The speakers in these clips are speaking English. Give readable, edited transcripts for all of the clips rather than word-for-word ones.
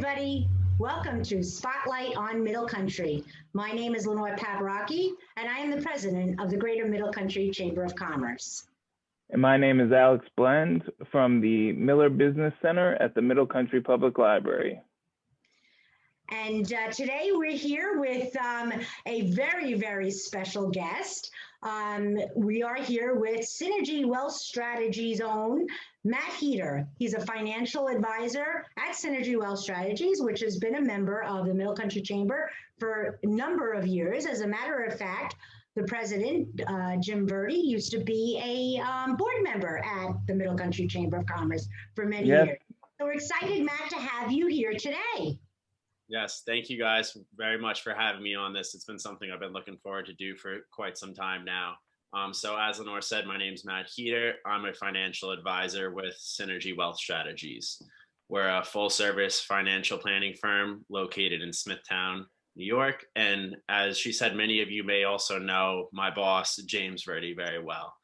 everybody. Welcome to Spotlight on Middle Country. My name is Lenore Paparocki, and I am the president of the Greater Middle Country Chamber of Commerce. And my name is Alex Blend from the Miller Business Center at the Middle Country Public Library. And today we're here with a very, very special guest. We are here with Synergy Wealth Strategies' own Matt Heeter. He's a financial advisor at Synergy Wealth Strategies, which has been a member of the Middle Country Chamber for a number of years. As a matter of fact, the president, Jim Verdi, used to be a board member at the Middle Country Chamber of Commerce for many years. So we're excited, Matt, to have you here today. Yes, thank you guys very much for having me on this. It's been something I've been looking forward to do for quite some time now. So as Lenore said, my name's Matt Heeter. I'm a financial advisor with Synergy Wealth Strategies. We're a full service financial planning firm located in Smithtown, New York. And as she said, many of you may also know my boss, James Verdi, very well.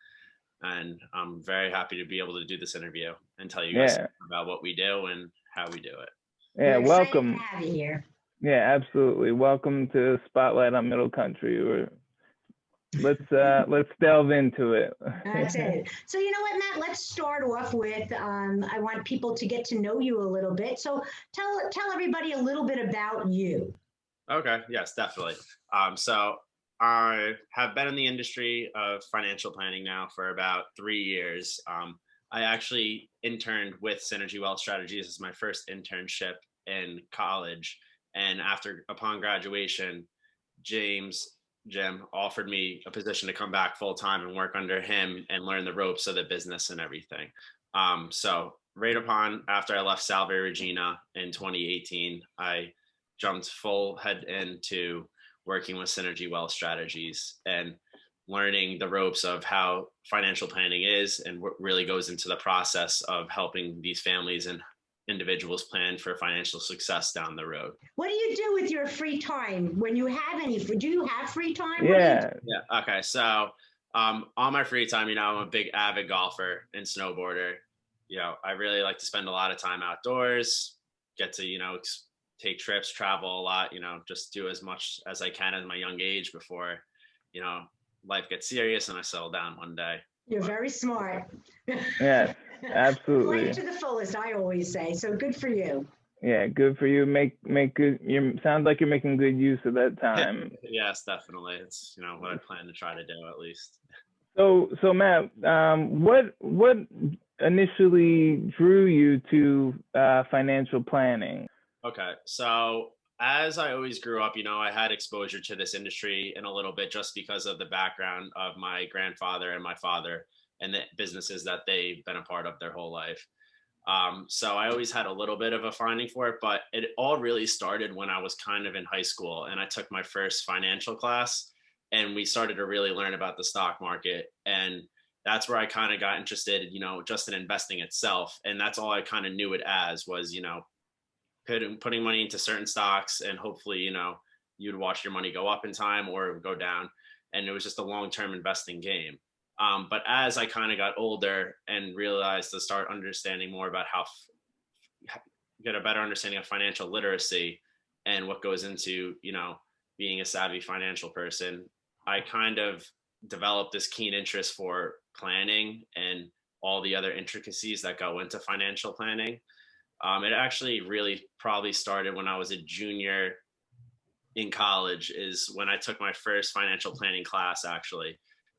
And I'm very happy to be able to do this interview and tell you guys about what we do and how we do it. Yeah, welcome. To have you here. Yeah, absolutely. Welcome to Spotlight on Middle Country. Let's delve into it. That's it. So you know what, Matt? Let's start off with. I want people to get to know you a little bit. So tell everybody a little bit about you. Okay. Yes, definitely. So I have been in the industry of financial planning now for about 3 years. I actually interned with Synergy Wealth Strategies as my first internship in college. And upon graduation, Jim offered me a position to come back full time and work under him and learn the ropes of the business and everything. So after I left Salve Regina in 2018, I jumped full head into working with Synergy Wealth Strategies and learning the ropes of how financial planning is and what really goes into the process of helping these families and individuals plan for financial success down the road. What do you do with your free time when you have any? Do you have free time? Yeah. Yeah. Okay. So on my free time, I'm a big avid golfer and snowboarder. I really like to spend a lot of time outdoors, get to, take trips, travel a lot, just do as much as I can at my young age before, life gets serious and I settle down one day. You're very smart. Yeah, absolutely. Play to the fullest, I always say. So good for you. Yeah, good for you. Make good. You sound like you're making good use of that time. Yes, definitely. It's what I plan to try to do at least. So Matt, what initially drew you to financial planning? Okay, so as I always grew up, I had exposure to this industry in a little bit just because of the background of my grandfather and my father and the businesses that they've been a part of their whole life. So I always had a little bit of a finding for it, but it all really started when I was kind of in high school and I took my first financial class and we started to really learn about the stock market. And that's where I kind of got interested, just in investing itself. And that's all I kind of knew it as was, putting money into certain stocks and hopefully, you'd watch your money go up in time or go down. And it was just a long-term investing game. But as I kind of got older and realized to start understanding more about how get a better understanding of financial literacy and what goes into, being a savvy financial person, I kind of developed this keen interest for planning and all the other intricacies that go into financial planning. It actually really probably started when I was a junior in college is when I took my first financial planning class actually.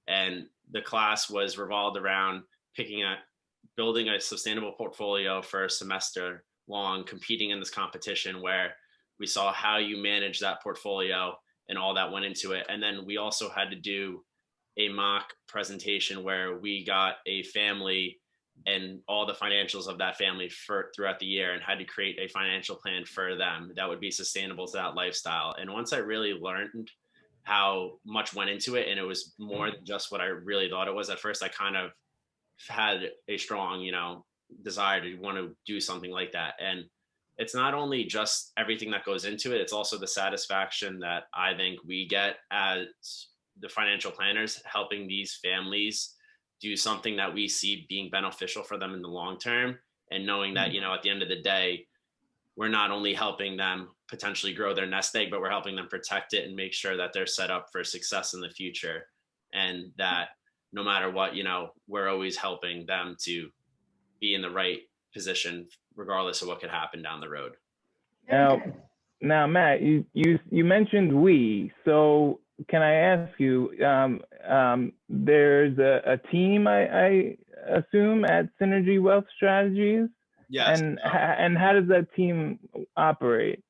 And the class was revolved around building a sustainable portfolio for a semester long, competing in this competition where we saw how you manage that portfolio and all that went into it. And then we also had to do a mock presentation where we got a family and all the financials of that family throughout the year and had to create a financial plan for them that would be sustainable to that lifestyle. And once I really learned how much went into it, and it was more than just what I really thought it was at first, I kind of had a strong, desire to want to do something like that. And it's not only just everything that goes into it, it's also the satisfaction that I think we get as the financial planners helping these families do something that we see being beneficial for them in the long term, and knowing that, at the end of the day, we're not only helping them potentially grow their nest egg, but we're helping them protect it and make sure that they're set up for success in the future. And that no matter what, we're always helping them to be in the right position, regardless of what could happen down the road. Now, Matt, you mentioned we. So can I ask you? There's a team, I assume, at Synergy Wealth Strategies. Yes. And how does that team operate?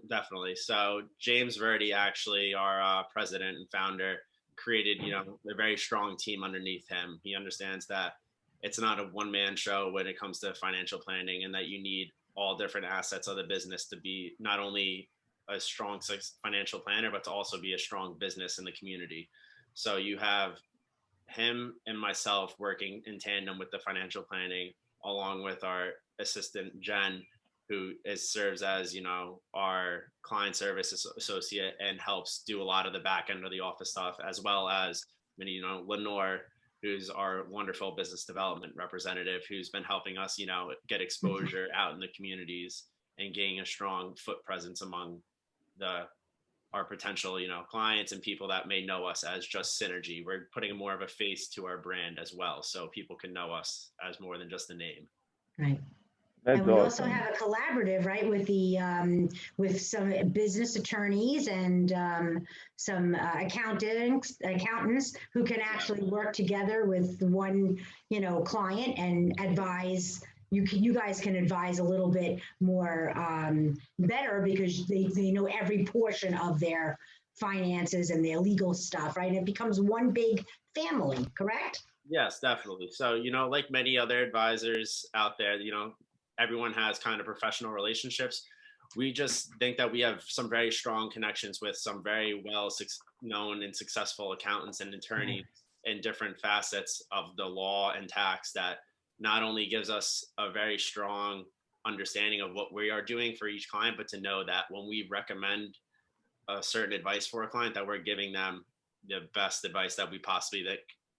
Definitely. So James Verdi, actually, our president and founder, created a very strong team underneath him. He understands that it's not a one-man show when it comes to financial planning, and that you need all different assets of the business to be not only a strong financial planner, but to also be a strong business in the community. So you have him and myself working in tandem with the financial planning, along with our assistant Jen, who serves as our client service associate and helps do a lot of the back end of the office stuff, as well as Lenore, who's our wonderful business development representative, who's been helping us get exposure out in the communities and gaining a strong foot presence among our potential clients and people that may know us as just Synergy. We're putting more of a face to our brand as well, so people can know us as more than just a name. Right. That's and we awesome. also have a collaborative, right, with the with some business attorneys and some accountants who can actually work together with one, client and advise. You guys can advise a little bit more better, because they know every portion of their finances and their legal stuff, right? It becomes one big family, correct? Yes, definitely. So, like many other advisors out there, everyone has kind of professional relationships. We just think that we have some very strong connections with some very well known and successful accountants and attorneys in different facets of the law and tax, that not only gives us a very strong understanding of what we are doing for each client, but to know that when we recommend a certain advice for a client, that we're giving them the best advice that we possibly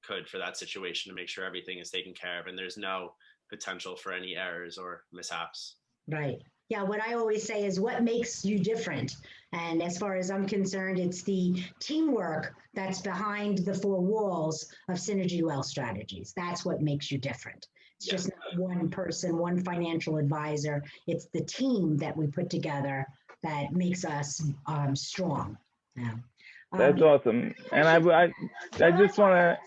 could for that situation, to make sure everything is taken care of and there's no potential for any errors or mishaps. Right. Yeah, what I always say is, what makes you different? And as far as I'm concerned, it's the teamwork that's behind the four walls of Synergy Wealth Strategies. That's what makes you different. It's just not one person, one financial advisor. It's the team that we put together that makes us strong. Yeah. That's awesome. And I just want to,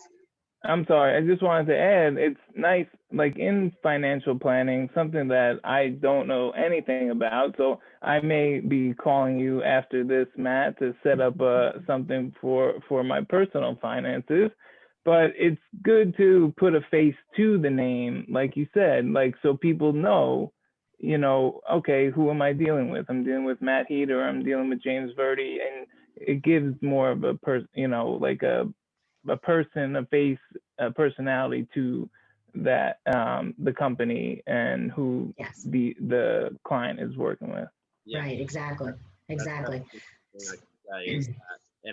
I'm sorry, I just wanted to add, it's nice, like in financial planning, something that I don't know anything about. So I may be calling you after this, Matt, to set up something for my personal finances. But it's good to put a face to the name, like you said, like, so people know, okay, who am I dealing with? I'm dealing with Matt Heeter, I'm dealing with James Verdi, and it gives more of a like a person, a face, a personality to that the company and who the client is working with. Yeah. Right, exactly. In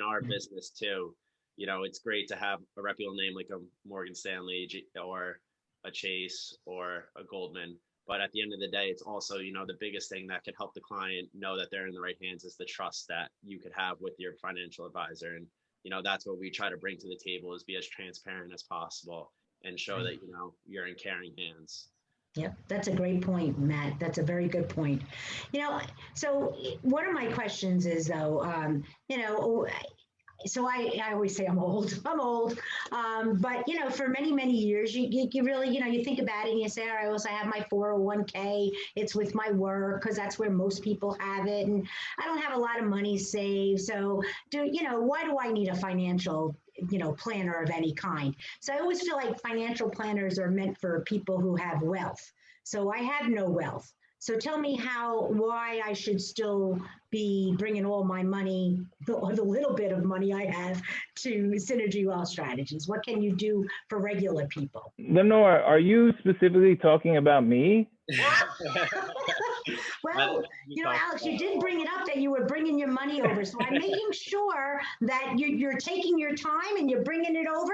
our business too, it's great to have a reputable name like a Morgan Stanley or a Chase or a Goldman. But at the end of the day, it's also, the biggest thing that could help the client know that they're in the right hands is the trust that you could have with your financial advisor. And, that's what we try to bring to the table, is be as transparent as possible and show that, you're in caring hands. Yep, that's a great point, Matt. That's a very good point. So one of my questions is, though, so I always say I'm old, but for many, many years, you really, you think about it and you say, all right, well, so I have my 401k, it's with my work, because that's where most people have it. And I don't have a lot of money saved. So why do I need a financial, planner of any kind? So I always feel like financial planners are meant for people who have wealth. So I have no wealth. So tell me why I should still be bringing all my money, or the little bit of money I have, to Synergy Wealth Strategies. What can you do for regular people? Lenore, are you specifically talking about me? Well, Alex, you did bring it up that you were bringing your money over. So I'm making sure that you're taking your time and you're bringing it over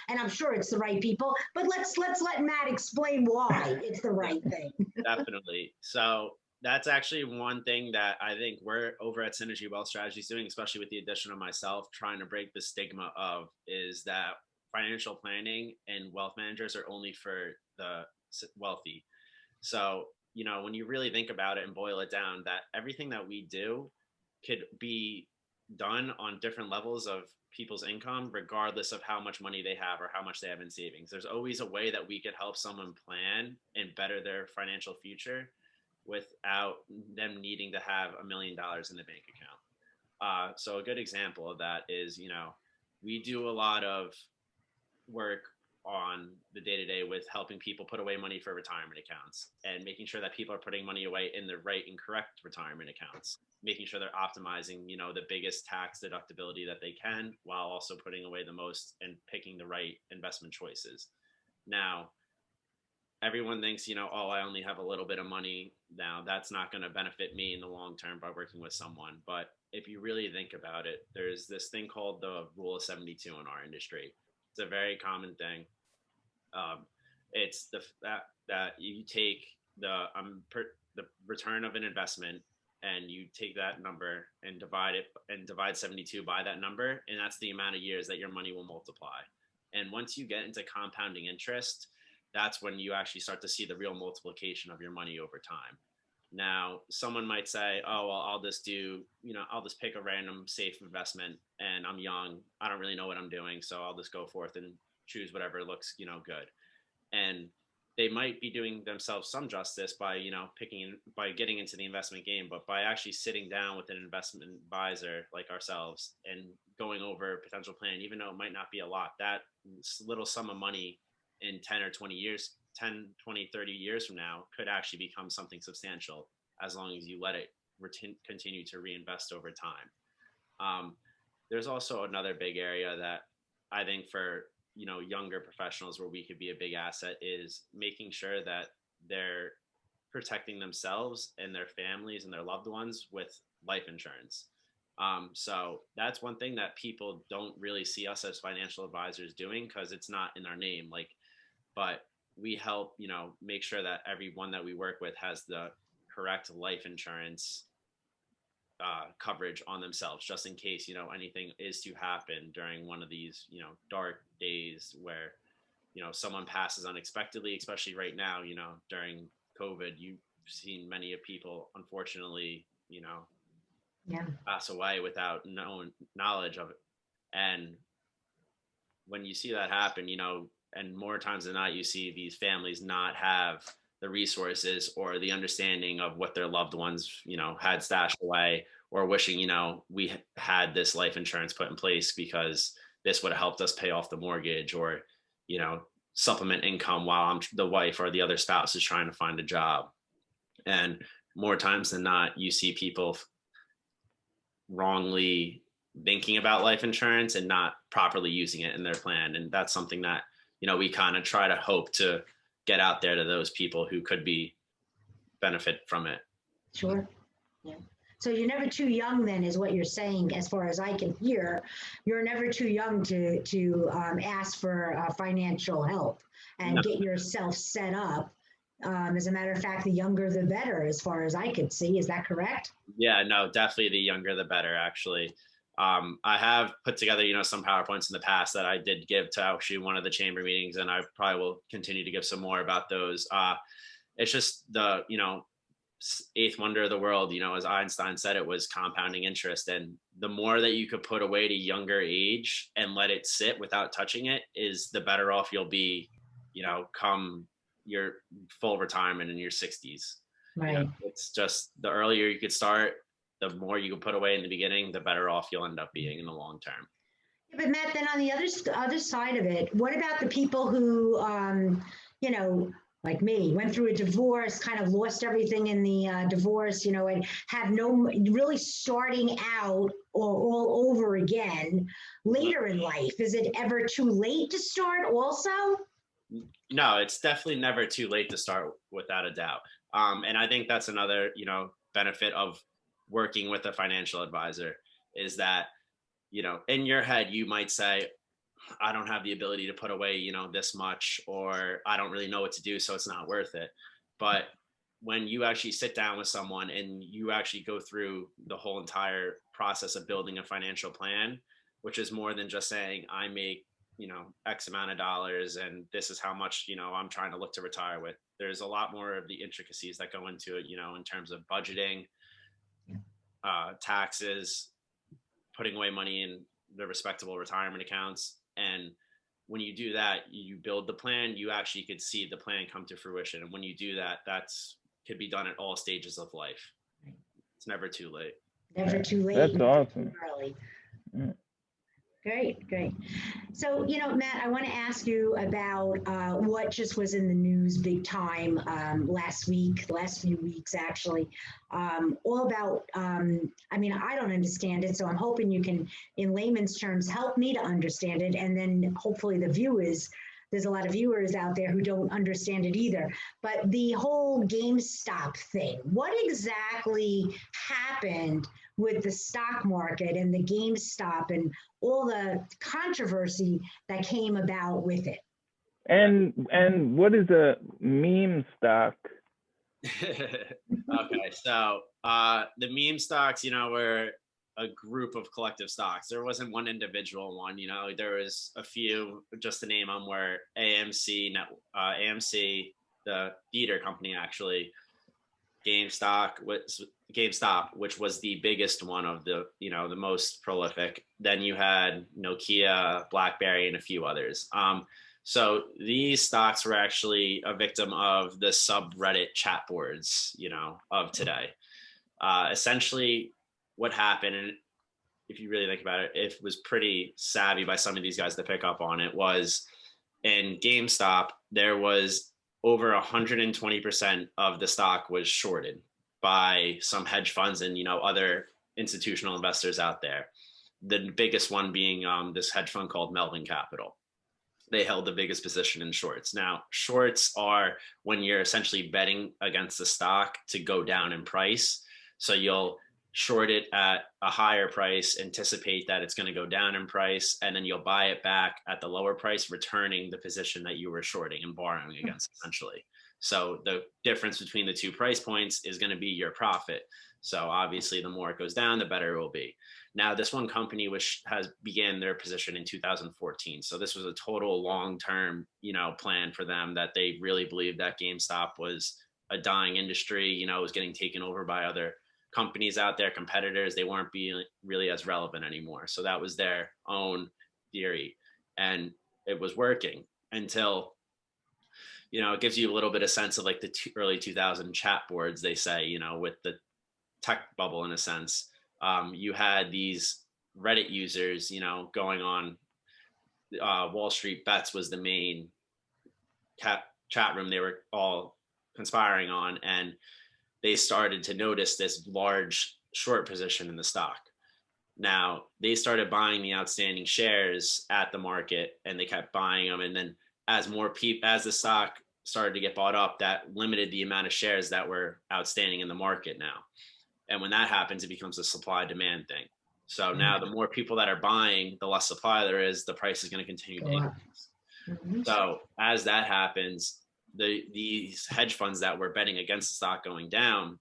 and I'm sure it's the right people, but let's let Matt explain why it's the right thing. Definitely. So that's actually one thing that I think we're over at Synergy Wealth Strategies doing, especially with the addition of myself, trying to break the stigma of is that financial planning and wealth managers are only for the wealthy. So, when you really think about it and boil it down, that everything that we do could be done on different levels of people's income, regardless of how much money they have or how much they have in savings. There's always a way that we could help someone plan and better their financial future without them needing to have $1 million in the bank account. So a good example of that is, we do a lot of work on the day-to-day with helping people put away money for retirement accounts and making sure that people are putting money away in the right and correct retirement accounts, making sure they're optimizing, the biggest tax deductibility that they can, while also putting away the most and picking the right investment choices. Now, everyone thinks, oh, I only have a little bit of money now. That's not going to benefit me in the long term by working with someone. But if you really think about it, there's this thing called the rule of 72 in our industry. It's a very common thing. It's that you take the return of an investment and you take that number and divide 72 by that number, and that's the amount of years that your money will multiply. And once you get into compounding interest, that's when you actually start to see the real multiplication of your money over time. Now, someone might say, oh, well, I'll just pick a random safe investment and I'm young. I don't really know what I'm doing. So I'll just go forth and choose whatever looks, good. And they might be doing themselves some justice by, by getting into the investment game, but by actually sitting down with an investment advisor like ourselves and going over a potential plan, even though it might not be a lot, that little sum of money in 10 or 20 years, 10, 20, 30 years from now could actually become something substantial as long as you let it continue to reinvest over time. There's also another big area that I think for, younger professionals where we could be a big asset is making sure that they're protecting themselves and their families and their loved ones with life insurance. So that's one thing that people don't really see us as financial advisors doing because it's not in our name. But we help, make sure that everyone that we work with has the correct life insurance coverage on themselves, just in case, anything is to happen during one of these, dark days where, someone passes unexpectedly, especially right now, during COVID. You've seen many of people, unfortunately, pass away without knowledge of it. And when you see that happen, and more times than not, you see these families not have the resources or the understanding of what their loved ones, had stashed away, or wishing, we had this life insurance put in place because this would have helped us pay off the mortgage or, supplement income while the wife or the other spouse is trying to find a job. And more times than not, you see people wrongly thinking about life insurance and not properly using it in their plan. And that's something that, we kind of try to hope to get out there to those people who could benefit from it. Sure. Yeah. So you're never too young then, is what you're saying, as far as I can hear. You're never too young to ask for financial help and get yourself set up. As a matter of fact, the younger the better, as far as I could see. Is that correct? Yeah, no, definitely the younger the better, actually. I have put together, some PowerPoints in the past that I did give to actually one of the chamber meetings, and I probably will continue to give some more about those. It's just the, eighth wonder of the world, as Einstein said, it was compounding interest. And the more that you could put away at a younger age and let it sit without touching it is the better off you'll be, come your full retirement in your 60s. Right. It's just the earlier you could start, the more you can put away in the beginning, the better off you'll end up being in the long term. Yeah, but Matt, then on the other side of it, what about the people who, like me, went through a divorce, kind of lost everything in the divorce, and have really starting out or all over again later in life? Is it ever too late to start also? No, it's definitely never too late to start, without a doubt. And I think that's another, benefit of working with a financial advisor is that, in your head, you might say, I don't have the ability to put away, this much, or I don't really know what to do, so it's not worth it. But when you actually sit down with someone and you actually go through the whole entire process of building a financial plan, which is more than just saying, I make, X amount of dollars and this is how much, I'm trying to look to retire with. There's a lot more of the intricacies that go into it, in terms of budgeting, taxes, putting away money in the respectable retirement accounts. And when you do that, you build the plan, you actually could see the plan come to fruition. And when you do that, could be done at all stages of life. It's never too late. Never too late. That's awesome. Too early. Great, great. So, Matt, I want to ask you about what just was in the news big time last week, the last few weeks, actually, all about, I don't understand it, so I'm hoping you can, in layman's terms, help me to understand it, and then hopefully the viewers, there's a lot of viewers out there who don't understand it either. But the whole GameStop thing, what exactly happened with the stock market and the GameStop and all the controversy that came about with it? And what is a meme stock? Okay, so the meme stocks, were a group of collective stocks. There wasn't one individual one, there was a few, just to name them, where AMC, the theater company, actually, GameStop, which was the biggest one of the, the most prolific. Then you had Nokia, BlackBerry, and a few others. So these stocks were actually a victim of the subreddit chat boards, of today. Essentially, what happened, and if you really think about it, it was pretty savvy by some of these guys to pick up on it, was in GameStop, there was over 120% of the stock was shorted by some hedge funds and, other institutional investors out there. The biggest one being this hedge fund called Melvin Capital. They held the biggest position in shorts. Now, shorts are when you're essentially betting against the stock to go down in price. So you'll short it at a higher price, anticipate that it's going to go down in price, and then you'll buy it back at the lower price, returning the position that you were shorting and borrowing against, essentially. So the difference between the two price points is going to be your profit. So obviously, the more it goes down, the better it will be. Now, this one company which has began their position in 2014. So this was a total long-term, plan for them, that they really believed that GameStop was a dying industry. It was getting taken over by other companies out there, competitors. They weren't being really as relevant anymore. So that was their own theory, and it was working until, it gives you a little bit of sense of like the early 2000 chat boards, they say, with the tech bubble in a sense. You had these Reddit users, going on. Wall Street Bets was the main chat room they were all conspiring on, and they started to notice this large short position in the stock. Now, they started buying the outstanding shares at the market, and they kept buying them. And then as the stock started to get bought up, that limited the amount of shares that were outstanding in the market now. And when that happens, it becomes a supply demand thing. So now the more people that are buying, the less supply there is, the price is going to continue to increase. Mm-hmm. So as that happens, these hedge funds that were betting against the stock going down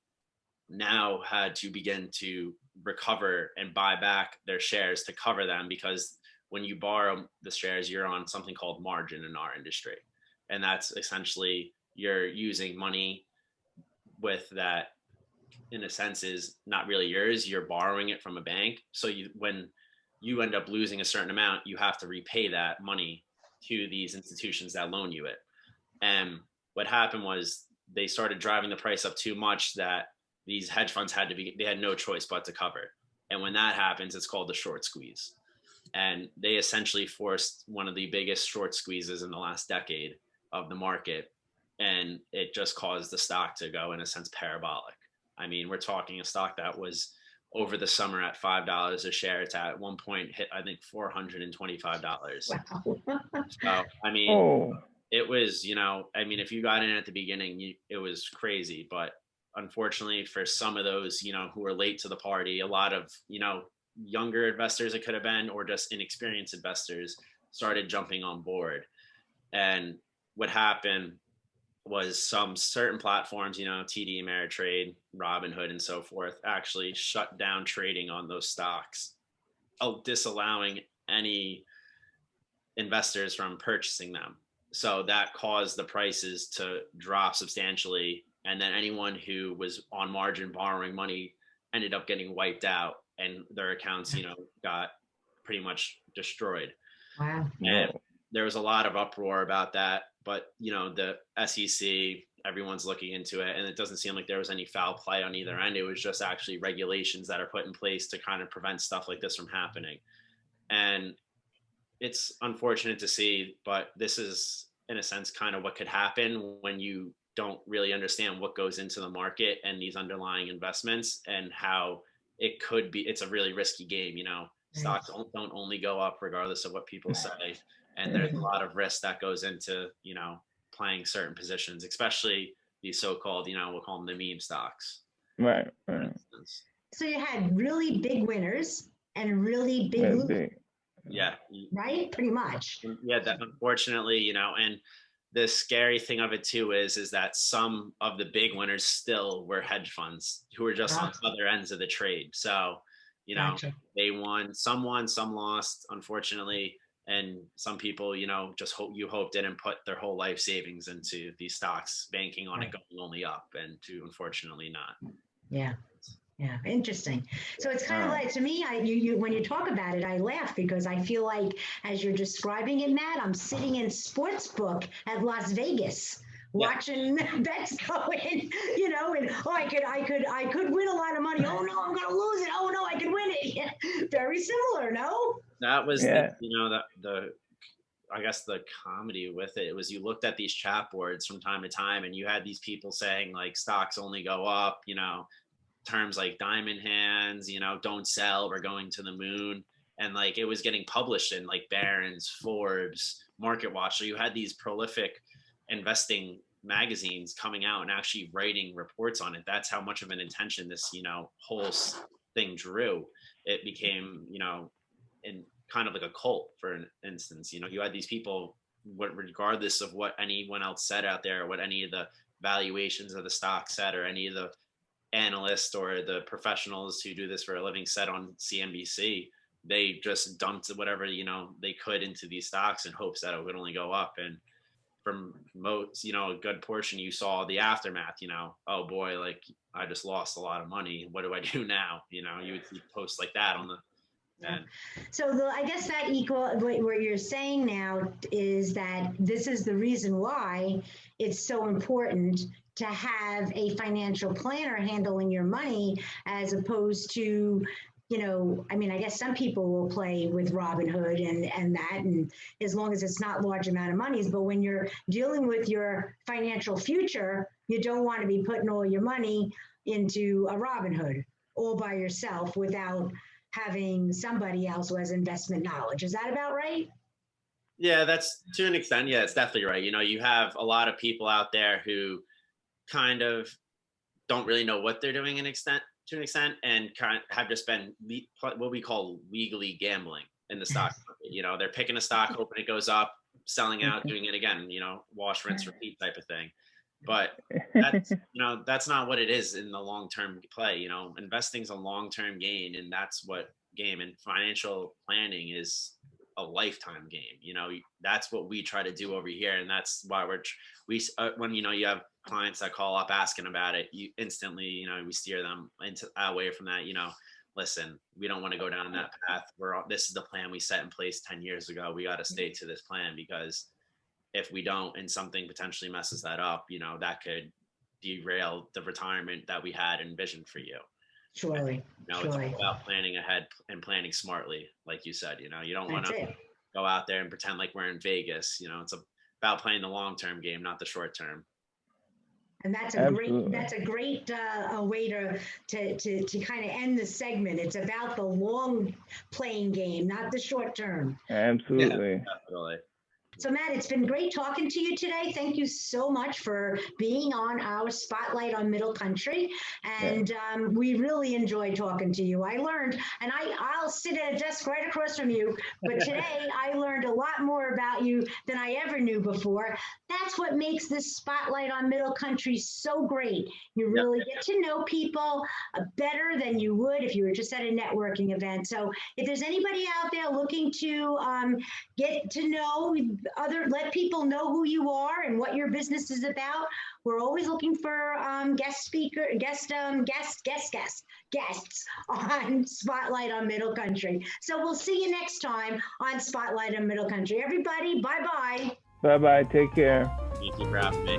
now had to begin to recover and buy back their shares to cover them, because when you borrow the shares, you're on something called margin in our industry. And that's essentially you're using money with that, in a sense, is not really yours. You're borrowing it from a bank. So when you end up losing a certain amount, you have to repay that money to these institutions that loan you it. And what happened was they started driving the price up too much that these hedge funds they had no choice but to cover. And when that happens, it's called the short squeeze. And they essentially forced one of the biggest short squeezes in the last decade of the market. And it just caused the stock to go, in a sense, parabolic. I mean, we're talking a stock that was over the summer at $5 a share. It's at one point hit, I think, $425. Wow. So, I mean, It was, if you got in at the beginning, it was crazy. But unfortunately for some of those, who were late to the party, a lot of, younger investors, it could have been, or just inexperienced investors, started jumping on board. And what happened was some certain platforms, you know, TD Ameritrade, Robinhood, and so forth, actually shut down trading on those stocks, disallowing any investors from purchasing them. So that caused the prices to drop substantially. And then anyone who was on margin borrowing money ended up getting wiped out, and their accounts, you know, got pretty much destroyed. Wow. And there was a lot of uproar about that. But, you know, the SEC, everyone's looking into it, and it doesn't seem like there was any foul play on either end. It was just actually regulations that are put in place to kind of prevent stuff like this from happening. And it's unfortunate to see, but this is, in a sense, kind of what could happen when you don't really understand what goes into the market and these underlying investments, and how it could be. It's a really risky game, you know. Stocks don't only go up regardless of what people say, and there's a lot of risk that goes into, you know, playing certain positions, especially these so-called, you know, we'll call them the meme stocks. Right. So you had really big winners and really big losers. Yeah. Right? Pretty much. Yeah, that unfortunately, you know, and the scary thing of it too is that some of the big winners still were hedge funds who were just on other ends of the trade. So, you know, they won, some lost, unfortunately. And some people, you know, just hope didn't put their whole life savings into these stocks, banking on it going only up, and unfortunately not. Yeah. Yeah, interesting. So it's kind of like, to me, you when you talk about it, I laugh because I feel like, as you're describing it, Matt, I'm sitting in sportsbook at Las Vegas watching bets go in, you know, and I could win a lot of money. Oh no, I'm gonna lose it. Oh no, I could win it. Yeah. Very similar, no? That was the, you know, the I guess the comedy with it was, you looked at these chat boards from time to time, and you had these people saying like stocks only go up, you know, terms like diamond hands, you know, don't sell, we're going to the moon. And like, it was getting published in like Barron's, Forbes, Market Watch. So you had these prolific investing magazines coming out and actually writing reports on it. That's how much of an attention this, you know, whole thing drew. It became, you know, in kind of like a cult, for instance. You know, you had these people, regardless of what anyone else said out there, or what any of the valuations of the stock said, or any of the analysts or the professionals who do this for a living said on CNBC, they just dumped whatever, you know, they could into these stocks in hopes that it would only go up. And from most, you know, a good portion, you saw the aftermath, you know, oh boy, like I just lost a lot of money. What do I do now? You know, you would see posts like that on the. And so I guess that what you're saying now is that this is the reason why it's so important to have a financial planner handling your money, as opposed to, you know, I mean, I guess some people will play with Robinhood and that, and as long as it's not large amount of monies. But when you're dealing with your financial future, you don't want to be putting all your money into a Robinhood all by yourself without having somebody else who has investment knowledge. Is that about right? Yeah, that's, to an extent, yeah, it's definitely right. You know, you have a lot of people out there who kind of don't really know what they're doing to an extent, and kind of have just been what we call legally gambling in the stock market. You know, they're picking a stock, hoping it goes up, selling out, doing it again, you know, wash, rinse, repeat type of thing. But that's, you know, that's not what it is in the long-term play. You know, investing's a long-term gain, and that's what game and financial planning is, a lifetime game. You know, that's what we try to do over here, and that's why when, you know, you have clients that call up asking about it, you instantly, you know, we steer them away from that. You know, listen, we don't want to go down that path. This is the plan we set in place 10 years ago. We got to stay to this plan, because if we don't, and something potentially messes that up, you know, that could derail the retirement that we had envisioned for you. Surely. You know, it's all about planning ahead and planning smartly. Like you said, you know, you don't want to go out there and pretend like we're in Vegas. You know, it's about playing the long-term game, not the short-term. And that's a great way to kind of end the segment. It's about the long playing game, not the short term. Absolutely. Yeah, definitely. So Matt, it's been great talking to you today. Thank you so much for being on our Spotlight on Middle Country. And we really enjoyed talking to you. I learned, and I'll sit at a desk right across from you, but today I learned a lot more about you than I ever knew before. That's what makes this Spotlight on Middle Country so great. You really get to know people better than you would if you were just at a networking event. So if there's anybody out there looking to get to know let people know who you are and what your business is about, we're always looking for guests on Spotlight on Middle Country. So we'll see you next time on Spotlight on Middle Country. Everybody, bye-bye. Bye-bye. Take care. Thank you for having me.